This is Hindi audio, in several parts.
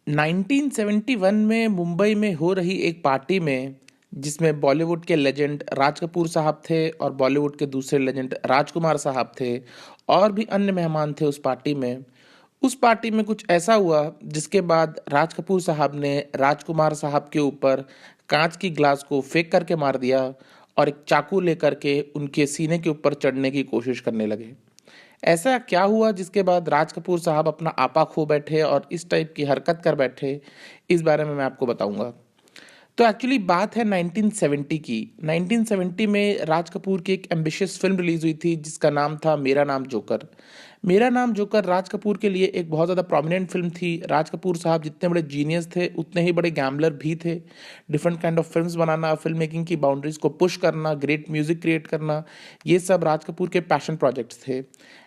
1971 में मुंबई में हो रही एक पार्टी में जिसमें बॉलीवुड के लेजेंड राज कपूर साहब थे और बॉलीवुड के दूसरे लेजेंड राजकुमार साहब थे और भी अन्य मेहमान थे उस पार्टी में कुछ ऐसा हुआ जिसके बाद राज कपूर साहब ने राजकुमार साहब के ऊपर कांच की ग्लास को फेंक करके मार दिया और एक चाकू लेकर के उनके सीने के ऊपर चढ़ने की कोशिश करने लगे। ऐसा क्या हुआ जिसके बाद राज कपूर साहब अपना आपा खो बैठे और इस टाइप की हरकत कर बैठे, इस बारे में मैं आपको बताऊंगा। तो एक्चुअली बात है 1970 की। 1970 में राज कपूर की एक एम्बिशियस फिल्म रिलीज हुई थी जिसका नाम था मेरा नाम जोकर। मेरा नाम जोकर राज कपूर के लिए एक बहुत ज़्यादा प्रोमिनेंट फिल्म थी। राज कपूर साहब जितने बड़े जीनियस थे उतने ही बड़े गैम्बलर भी थे। Different kind of films banana, film making की बाउंड्रीज को पुश करना, ग्रेट म्यूजिक क्रिएट करना, ये सब राज कपूर के पैशन प्रोजेक्ट्स थे।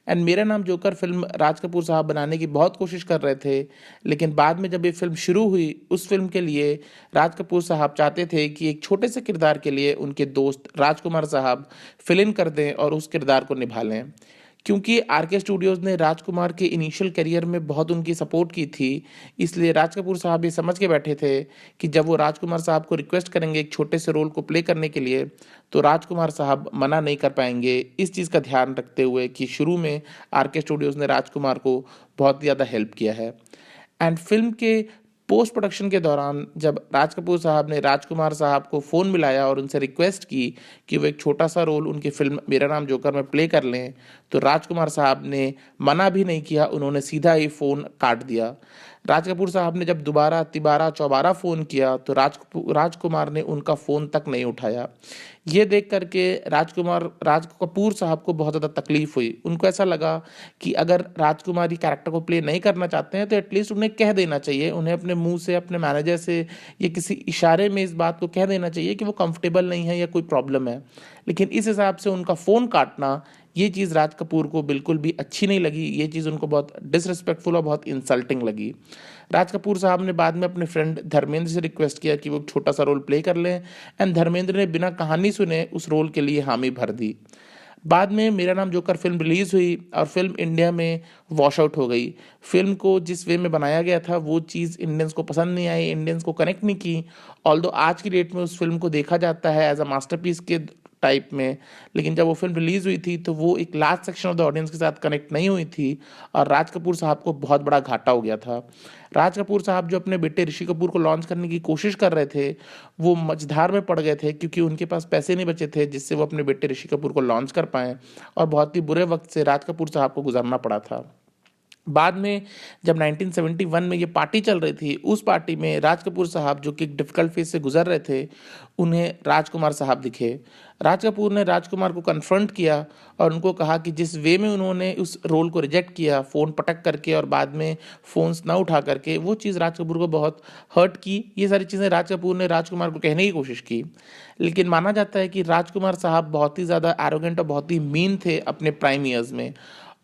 एंड मेरा नाम जोकर फिल्म राज कपूर साहब बनाने की बहुत कोशिश कर रहे थे, लेकिन बाद में जब ये फिल्म शुरू हुई उस फिल्म के लिए राज कपूर साहब चाहते थे कि एक छोटे से किरदार के लिए उनके दोस्त राजकुमार साहब फिल इन कर दें और उस किरदार को निभा लें। क्योंकि आरके स्टूडियोज़ ने राजकुमार के इनिशियल करियर में बहुत उनकी सपोर्ट की थी, इसलिए राज कपूर साहब ये समझ के बैठे थे कि जब वो राजकुमार साहब को रिक्वेस्ट करेंगे एक छोटे से रोल को प्ले करने के लिए तो राजकुमार साहब मना नहीं कर पाएंगे। इस चीज़ का ध्यान रखते हुए कि शुरू में आरके स्टूडियोज़ ने राजकुमार को बहुत ज़्यादा हेल्प किया है। एंड फिल्म के पोस्ट प्रोडक्शन के दौरान जब राज कपूर साहब ने राजकुमार साहब को फ़ोन मिलाया और उनसे रिक्वेस्ट की कि वो एक छोटा सा रोल उनकी फिल्म मेरा नाम जोकर में प्ले कर लें, तो राजकुमार साहब ने मना भी नहीं किया, उन्होंने सीधा ही फ़ोन काट दिया। राज कपूर साहब ने जब दोबारा तिबारा चौबारा फ़ोन किया तो राजकुमार ने उनका फ़ोन तक नहीं उठाया। ये देख करके राज कपूर साहब को बहुत ज़्यादा तकलीफ हुई। उनको ऐसा लगा कि अगर राजकुमारी कैरेक्टर को प्ले नहीं करना चाहते हैं तो एटलीस्ट उन्हें कह देना चाहिए, उन्हें अपने मुंह से, अपने मैनेजर से या किसी इशारे में इस बात को कह देना चाहिए कि वो कंफर्टेबल नहीं है या कोई प्रॉब्लम है। लेकिन इस हिसाब से उनका फ़ोन काटना, ये चीज़ राज कपूर को बिल्कुल भी अच्छी नहीं लगी। ये चीज़ उनको बहुत डिसरिस्पेक्टफुल और बहुत इंसल्टिंग लगी। राज कपूर साहब ने बाद में अपने फ्रेंड धर्मेंद्र से रिक्वेस्ट किया कि वो एक छोटा सा रोल प्ले कर लें, एंड धर्मेंद्र ने बिना कहानी सुने उस रोल के लिए हामी भर दी। बाद में मेरा नाम जोकर फिल्म रिलीज़ हुई और फिल्म इंडिया में वॉश आउट हो गई। फिल्म को जिस वे में बनाया गया था वो चीज़ इंडियंस को पसंद नहीं आई, इंडियंस को कनेक्ट नहीं की। ऑल्दो आज की डेट में उस फिल्म को देखा जाता है एज अ मास्टरपीस के टाइप में, लेकिन जब वो फिल्म रिलीज़ हुई थी तो वो एक large section of the audience के साथ कनेक्ट नहीं हुई थी और राज कपूर साहब को बहुत बड़ा घाटा हो गया था। राज कपूर साहब जो अपने बेटे ऋषि कपूर को लॉन्च करने की कोशिश कर रहे थे वो मझधार में पड़ गए थे क्योंकि उनके पास पैसे नहीं बचे थे जिससे वो अपने बेटे ऋषि कपूर को लॉन्च कर पाएँ, और बहुत ही बुरे वक्त से राज कपूर साहब को गुजरना पड़ा था। बाद में जब 1971 में ये पार्टी चल रही थी, उस पार्टी में राज कपूर साहब जो कि एक डिफ़िकल्ट फेज़ से गुजर रहे थे, उन्हें राजकुमार साहब दिखे। राज कपूर ने राजकुमार को कन्फ्रंट किया और उनको कहा कि जिस वे में उन्होंने उस रोल को रिजेक्ट किया, फ़ोन पटक करके और बाद में फ़ोन्स ना उठा करके, वो चीज़ राज कपूर को बहुत हर्ट की। ये सारी चीज़ें राज कपूर ने राजकुमार को कहने की कोशिश की, लेकिन माना जाता है कि राजकुमार साहब बहुत ही ज़्यादा एरोगेंट और बहुत ही मीन थे अपने प्राइम ईयर्स में,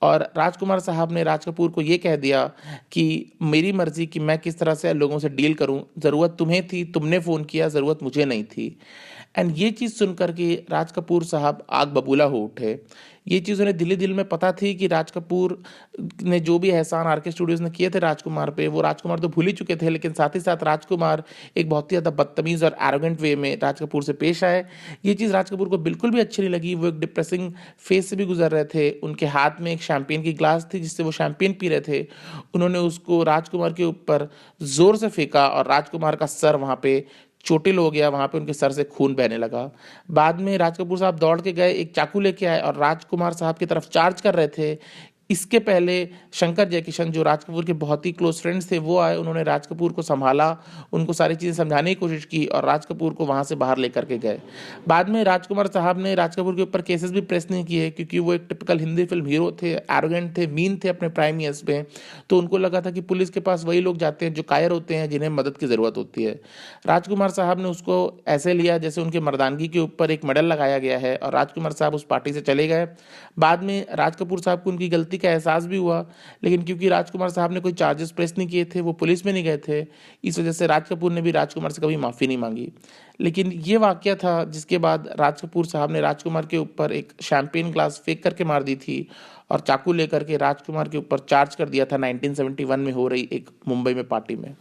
और राजकुमार साहब ने राज कपूर को ये कह दिया कि मेरी मर्ज़ी कि मैं किस तरह से लोगों से डील करूं, ज़रूरत तुम्हें थी, तुमने फ़ोन किया, ज़रूरत मुझे नहीं थी। एंड ये चीज़ सुन कर के राज कपूर साहब आग बबूला हो उठे। ये चीज़ उन्हें दिल ही दिल में पता थी कि राज कपूर ने जो भी एहसान आरके स्टूडियोज़ ने किए थे राजकुमार पे, वो राजकुमार तो भूल ही चुके थे, लेकिन साथ ही साथ राजकुमार एक बहुत ही ज़्यादा बदतमीज़ और एरोगेंट वे में राज कपूर से पेश आए। ये चीज़ राज कपूर को बिल्कुल भी अच्छी नहीं लगी। वो एक डिप्रेसिंग फेज से भी गुजर रहे थे। उनके हाथ में एक शैम्पेन की ग्लास थी जिससे वो शैम्पेन पी रहे थे। उन्होंने उसको राजकुमार के ऊपर ज़ोर से फेंका और राजकुमार का सर वहाँ पे चोटिल हो गया, वहाँ पे उनके सर से खून बहने लगा। बाद में राज कपूर साहब दौड़ के गए, एक चाकू लेके आए और राजकुमार साहब की तरफ चार्ज कर रहे थे। इसके पहले शंकर जयकिशन जो राज कपूर के बहुत ही क्लोज फ्रेंड्स थे वो आए, उन्होंने राज कपूर को संभाला, उनको सारी चीज़ें समझाने की कोशिश की और राज कपूर को वहाँ से बाहर लेकर के गए। बाद में राजकुमार साहब ने राज कपूर के ऊपर केसेस भी प्रेस नहीं किए क्योंकि वो एक टिपिकल हिंदी फिल्म हीरो थे, एरोगेंट थे, मीन थे अपने प्राइम ईयर्स में। तो उनको लगा था कि पुलिस के पास वही लोग जाते हैं जो कायर होते हैं, जिन्हें मदद की ज़रूरत होती है। राजकुमार साहब ने उसको ऐसे लिया जैसे उनके मर्दानगी के ऊपर एक मेडल लगाया गया है और राजकुमार साहब उस पार्टी से चले गए। बाद में राज कपूर साहब को उनकी गलती का एहसास भी हुआ, लेकिन क्योंकि राजकुमार साहब ने कोई चार्जेस प्रेस नहीं किए थे, वो पुलिस में नहीं गए थे, इस वजह से राज कपूर ने भी राजकुमार से कभी माफ़ी नहीं मांगी। लेकिन ये वाकया था जिसके बाद राज कपूर साहब ने राजकुमार के ऊपर एक शैम्पेन ग्लास फेंक करके मार दी थी और चाकू लेकर के राजकुमार के ऊपर चार्ज कर दिया था 1971 में हो रही एक मुंबई में पार्टी में।